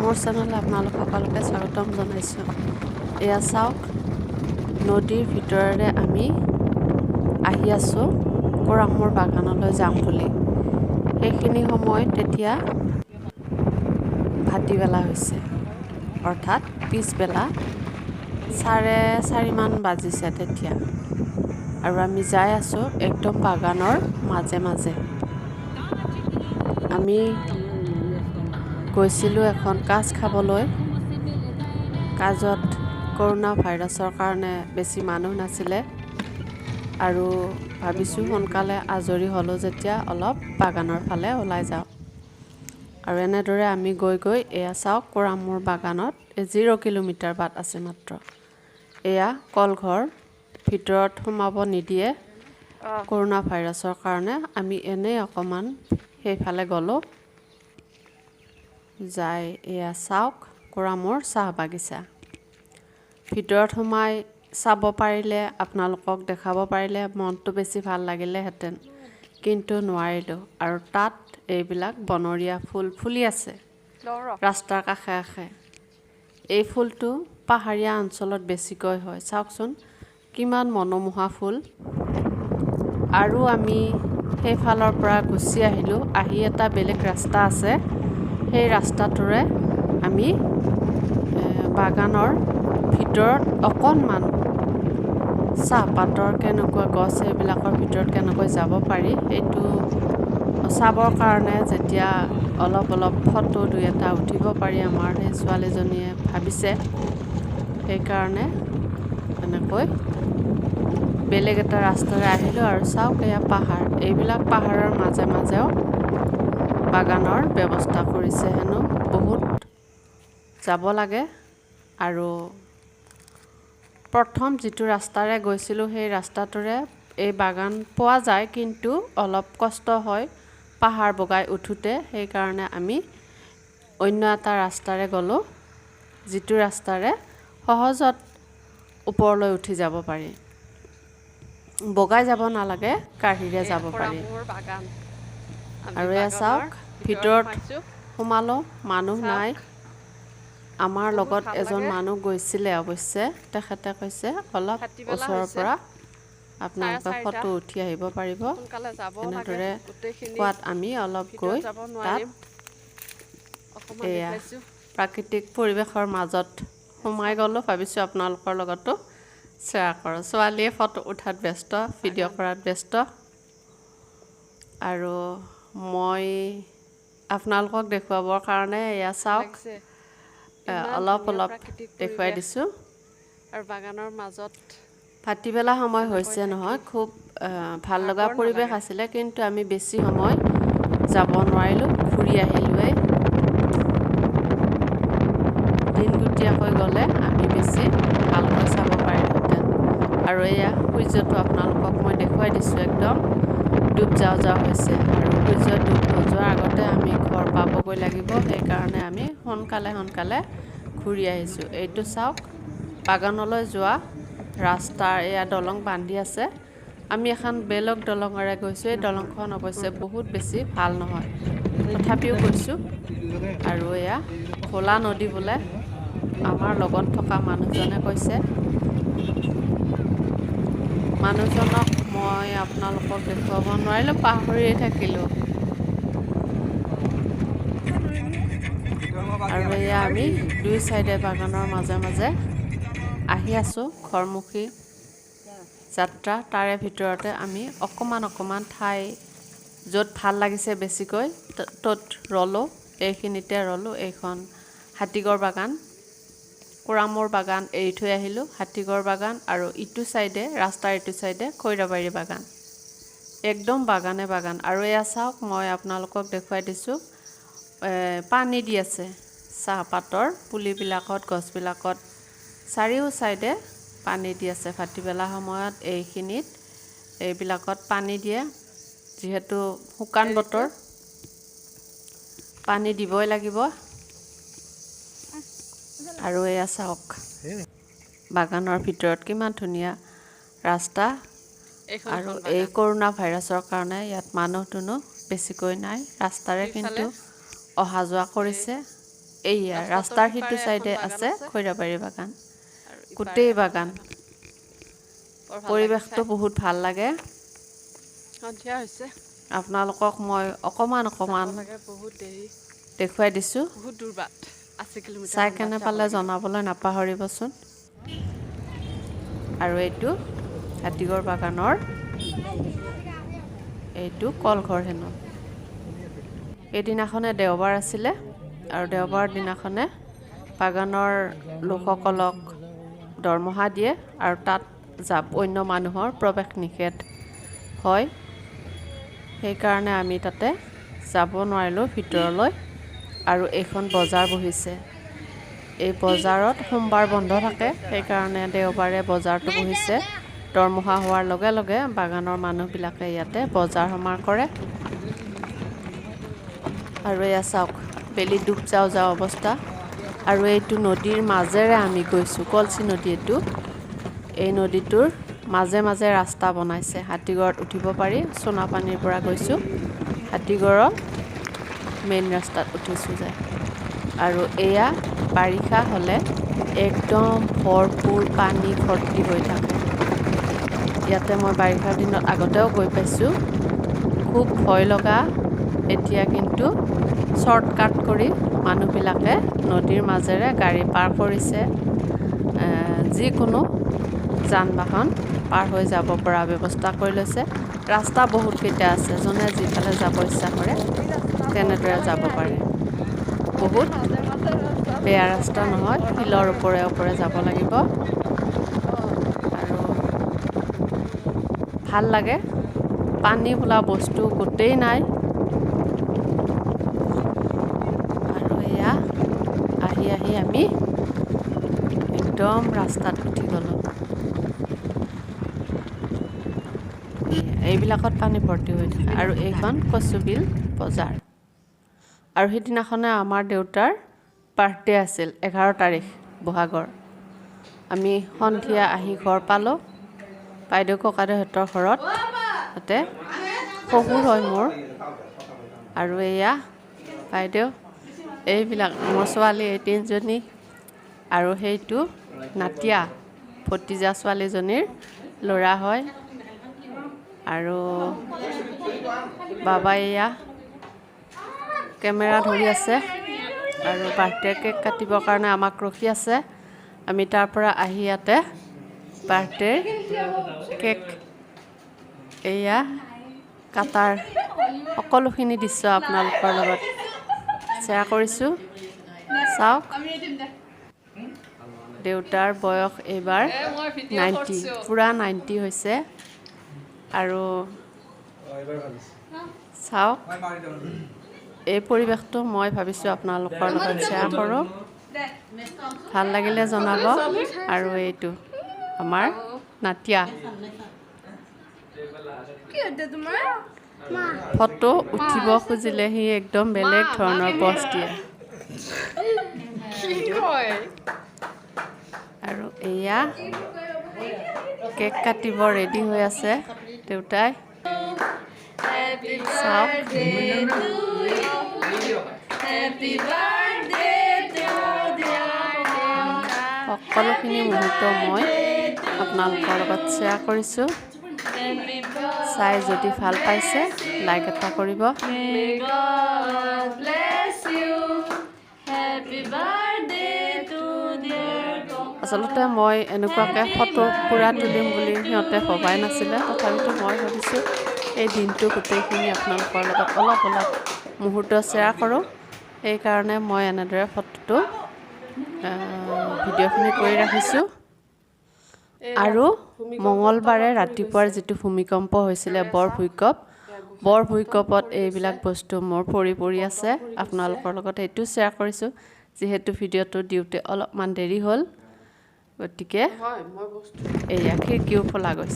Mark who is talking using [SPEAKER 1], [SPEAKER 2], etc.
[SPEAKER 1] মোৰ চেনেললৈ আপোনালোক সকলোকে স্বাগতম জনাইছোঁ। এয়া চাওক, নদীৰ ভিতৰেৰে আমি আহি আছোঁ কুৰামূৰ বাগানলৈ যাম বুলি। সেইখিনি সময় তেতিয়া ভাটিবেলা হৈছে, অৰ্থাৎ পিছবেলা 4:30মান বাজিছে তেতিয়া। আৰু আমি যাই আছোঁ একদম বাগানৰ মাজে মাজে। আমি গৈছিলোঁ এখন কাজ খাবলৈ। কাজত কৰোণা ভাইৰাছৰ কাৰণে বেছি মানুহ নাছিলে আৰু ভাবিছোঁ সোনকালে আজৰি হ'লোঁ যেতিয়া অলপ বাগানৰ ফালে ওলাই যাওঁ। আৰু এনেদৰে আমি গৈ গৈ এয়া চাওক, কুৰামূৰ বাগানত 0 কিলোমিটাৰ বাট আছে মাত্ৰ। এয়া কলঘৰ, ভিতৰত সোমাব নিদিয়ে কৰোণা ভাইৰাছৰ কাৰণে। আমি এনেই অকণমান সেইফালে গ'লোঁ। যাই এয়া চাওক, কুৰামূৰ চাহ বাগিচা। ভিতৰত সোমাই চাব পাৰিলে, আপোনালোকক দেখাব পাৰিলে মনটো বেছি ভাল লাগিলেহেঁতেন, কিন্তু নোৱাৰিলোঁ। আৰু তাত এইবিলাক বনৰীয়া ফুল ফুলি আছে ৰাস্তাৰ কাষে কাষে। এই ফুলটো পাহাৰীয়া অঞ্চলত বেছিকৈ হয়। চাওকচোন কিমান মনোমোহা ফুল। আৰু আমি সেইফালৰ পৰা গুচি আহিলোঁ। আহি এটা বেলেগ ৰাস্তা আছে, সেই ৰাস্তাটোৰে আমি বাগানৰ ভিতৰত অকণমান চাহপাতৰ কেনেকুৱা গছ, সেইবিলাকৰ ভিতৰত কেনেকৈ যাব পাৰি সেইটো চাবৰ কাৰণে যেতিয়া অলপ ফটো 2-এটা উঠিব পাৰি, আমাৰ সেই ছোৱালীজনীয়ে ভাবিছে, সেইকাৰণে এনেকৈ বেলেগ এটা ৰাস্তাৰে আহিলোঁ। আৰু চাওক, এয়া পাহাৰ। এইবিলাক পাহাৰৰ মাজে মাজেও বাগানৰ ব্যৱস্থা কৰিছে হেনো। বহুত যাব লাগে। আৰু প্ৰথম যিটো ৰাস্তাৰে গৈছিলোঁ সেই ৰাস্তাটোৰে এই বাগান পোৱা যায়, কিন্তু অলপ কষ্ট হয় পাহাৰ বগাই উঠোঁতে। সেইকাৰণে আমি অন্য এটা ৰাস্তাৰে গ'লোঁ, যিটো ৰাস্তাৰে সহজত ওপৰলৈ উঠি যাব পাৰি। বগাই যাব নালাগে, গাড়ীৰে যাব পাৰি। আৰু এয়া চাওক, ভিতৰত সোমালোঁ, মানুহ নাই। আমাৰ লগত এজন মানুহ গৈছিলে অৱশ্যে। তেখেতে কৈছে অলপ ওচৰৰ পৰা আপোনালোকে ফটো উঠি আহিব পাৰিব। এনেদৰে কোৱাত আমি অলপ গৈ তাত এয়া প্ৰাকৃতিক পৰিৱেশৰ মাজত সোমাই গ'লোঁ। ভাবিছোঁ আপোনালোকৰ লগতো শ্বেয়াৰ কৰোঁ। ছোৱালীয়ে ফটো উঠাত ব্যস্ত, ভিডিঅ' কৰাত ব্যস্ত, আৰু মই আপোনালোকক দেখুৱাবৰ কাৰণে এয়া চাওক অলপ দেখুৱাই দিছোঁ। আৰু বাগানৰ মাজত ভাটিবেলা সময় হৈছে নহয়, খুব ভাল লগা পৰিৱেশ আছিলে, কিন্তু আমি বেছি সময় যাব নোৱাৰিলোঁ, ঘূৰি আহিলোঁৱেই। দিনগুটীয়াকৈ গ'লে আমি বেছি ভালকৈ চাব পাৰিলোঁহেঁতেন। আৰু এয়া সূৰ্যটো আপোনালোকক মই দেখুৱাই দিছোঁ, একদম ডুব যাওঁ যাওঁ হৈছে। আৰু সূৰ্য ডুব নোযোৱাৰ আগতে আমি ঘৰ পাবগৈ লাগিব, সেইকাৰণে আমি সোনকালে ঘূৰি আহিছোঁ। এইটো চাওক, বাগানলৈ যোৱা ৰাস্তাৰ এয়া দলং বান্ধি আছে। আমি এখন বেলেগ দলঙেৰে গৈছোঁ। এই দলংখন অৱশ্যে বহুত বেছি ভাল নহয়, তথাপিও গৈছোঁ। আৰু এয়া ভোলা নদী বোলে, আমাৰ লগত থকা মানুহজনে কৈছে। মানুহজনক মই আপোনালোকক দেখুৱাব নোৱাৰিলোঁ, পাহৰিয়ে থাকিলোঁ। আৰু এয়া আমি 2 চাইডে বাগানৰ মাজে মাজে আহি আছোঁ, ঘৰমুখী যাত্ৰা। তাৰে ভিতৰতে আমি অকণমান ঠাই য'ত ভাল লাগিছে বেছিকৈ ত'ত ৰ'লোঁ। এইখিনিতে ৰ'লোঁ। এইখন হাতীগড় বাগান, কুৰামূৰ বাগান এৰি থৈ আহিলোঁ, হাতীগড় বাগান। আৰু ইটো চাইডে, ৰাস্তাৰ ইটো চাইডে খৈৰাবাৰী বাগান। একদম বাগানে বাগান। আৰু এয়া চাওক, মই আপোনালোকক দেখুৱাই দিছোঁ, পানী দি আছে চাহপাতৰ পুলিবিলাকত, গছবিলাকত চাৰিও চাইডে পানী দি আছে। ভাটিবেলা সময়ত এইবিলাকত পানী দিয়ে, যিহেতু শুকান বতৰ, পানী দিবই লাগিব। আৰু এয়া চাওক, বাগানৰ ভিতৰত কিমান ধুনীয়া ৰাস্তা। আৰু এই কৰোণা ভাইৰাছৰ কাৰণে ইয়াত মানুহ-দুনুহ বেছিকৈ নাই, ৰাস্তাৰে কিন্তু অহা যোৱা কৰিছে। এইয়া ৰাস্তাৰ সিটো চাইডে আছে খৈৰাবাৰী বাগান গোটেই বাগান পৰিৱেশটো বহুত ভাল লাগে
[SPEAKER 2] সন্ধিয়া হৈছে
[SPEAKER 1] আপোনালোকক মই অকমান
[SPEAKER 2] বহুত দেৰি
[SPEAKER 1] দেখুৱাই দিছোঁ
[SPEAKER 2] বহুত দূৰ বাট 80 কিলোমিটাৰ
[SPEAKER 1] চাই কেনে পালে জনাবলৈ নাপাহৰিবচোন আৰু এইটো হাতীগড় বাগানৰ এইটো কলঘৰ হেনো এদিনাখনে দেওবাৰ আছিলে আৰু দেওবাৰ দিনাখনে বাগানৰ লোকসকলক দৰমহা দিয়ে আৰু তাত অন্য মানুহৰ প্ৰৱেশ নিষেধ হয় সেইকাৰণে আমি তাতে যাব নোৱাৰিলোঁ ভিতৰলৈ আৰু এইখন বজাৰ বহিছে এই বজাৰত সোমবাৰ বন্ধ থাকে সেইকাৰণে দেওবাৰে বজাৰটো বহিছে দৰমহা হোৱাৰ লগে লগে বাগানৰ মানুহবিলাকে ইয়াতে বজাৰ সমাৰ কৰে আৰু এয়া চাওক বেলি ডুব যাওঁ অৱস্থা আৰু এইটো নদীৰ মাজেৰে আমি গৈছোঁ কলচি নদী এইটো এই নদীটোৰ মাজে মাজে ৰাস্তা বনাইছে হাতীগড়ত উঠিব পাৰি সোণাপানীৰ পৰা গৈছোঁ হাতীগড়ৰ মেইন ৰাস্তাত উঠিছোঁ যায় আৰু এয়া বাৰিষা হ'লে একদম ভৰপূৰ পানী ভৰ্তি হৈ থাকে ইয়াতে মই বাৰিষাৰ দিনত আগতেও গৈ পাইছোঁ খুব ভয় লগা এতিয়া কিন্তু শ্বৰ্টকাট কৰি মানুহবিলাকে নদীৰ মাজেৰে গাড়ী পাৰ কৰিছে যিকোনো যান বাহন পাৰ হৈ যাব পৰা ব্যৱস্থা কৰি লৈছে ৰাস্তা বহুতকেইটা আছে যোনে যিফালে যাব ইচ্ছা কৰে তেনেদৰে যাব পাৰে বহুত বেয়া ৰাস্তা নহয় শিলৰ ওপৰে ওপৰে যাব লাগিব আৰু ভাল লাগে পানী বোলা বস্তু গোটেই নাই আৰু এয়া আহি আমি একদম ৰাস্তাত উঠি গ'লোঁ এইবিলাকত পানী ভৰ্তি হৈ থাকে আৰু এইখন কচুবিল বজাৰ আৰু সেইদিনাখনে আমাৰ দেউতাৰ বাৰ্থডে আছিল 11 তাৰিখ বহাগৰ আমি সন্ধিয়া আহি ঘৰ পালোঁ বাইদেউ ককাদেউহঁতৰ ঘৰত তাতে শহুৰ হয় মোৰ আৰু এয়া বাইদেউ এইবিলাক মোৰ ছোৱালী এই 3জনী আৰু সেইটো নাতিয়া ভতিজা ছোৱালীজনীৰ ল'ৰা হয় আৰু বাবা এয়া কেমেৰা ধৰি আছে আৰু বাৰ্থডে কেক কাটিবৰ কাৰণে আমাক ৰখি আছে আমি তাৰ পৰা আহি ইয়াতে বাৰ্থডে কেক এয়া কাটাৰ সকলোখিনি দৃশ্য আপোনালোকৰ লগত শ্বেয়াৰ কৰিছোঁ চাওক দেউতাৰ বয়স এইবাৰ 90 পূৰা 90 হৈছে আৰু চাওক এই পৰিৱেশটো মই ভাবিছোঁ আপোনালোকৰ লগত শ্বেয়াৰ কৰোঁ ভাল লাগিলে জনাব আৰু এইটো আমাৰ নাতিয়া ফটো উঠিব খুজিলে সি একদম বেলেগ ধৰণৰ পজ দিয়ে আৰু এয়া কেক কাটিব ৰেডি হৈ আছে দেউতাই সকলোখিনি মুহূৰ্ত মই আপোনালোকৰ লগত শ্বেয়াৰ কৰিছোঁ চাই যদি ভাল পাইছে লাইক এটা কৰিব আচলতে মই এনেকুৱাকৈ ফটো পূৰা তুলিম বুলি সিহঁতে ভবাই নাছিলে তথাপিতো মই ভাবিছোঁ এই দিনটো গোটেইখিনি আপোনালোকৰ লগত অলপ মুহূৰ্ত শ্বেয়াৰ কৰোঁ সেইকাৰণে মই এনেদৰে ফটোটো ভিডিঅ'খিনি কৰি ৰাখিছোঁ আৰু মঙলবাৰে ৰাতিপুৱাৰ যিটো ভূমিকম্প হৈছিলে বৰ ভূঁইকঁপত এইবিলাক বস্তু মোৰ পৰি আছে আপোনালোকৰ লগত এইটো শ্বেয়াৰ কৰিছোঁ যিহেতু ভিডিঅ'টো দিওঁতে অলপমান দেৰি হ'ল গতিকে এয়া খিৰিকীও খোলা গৈছে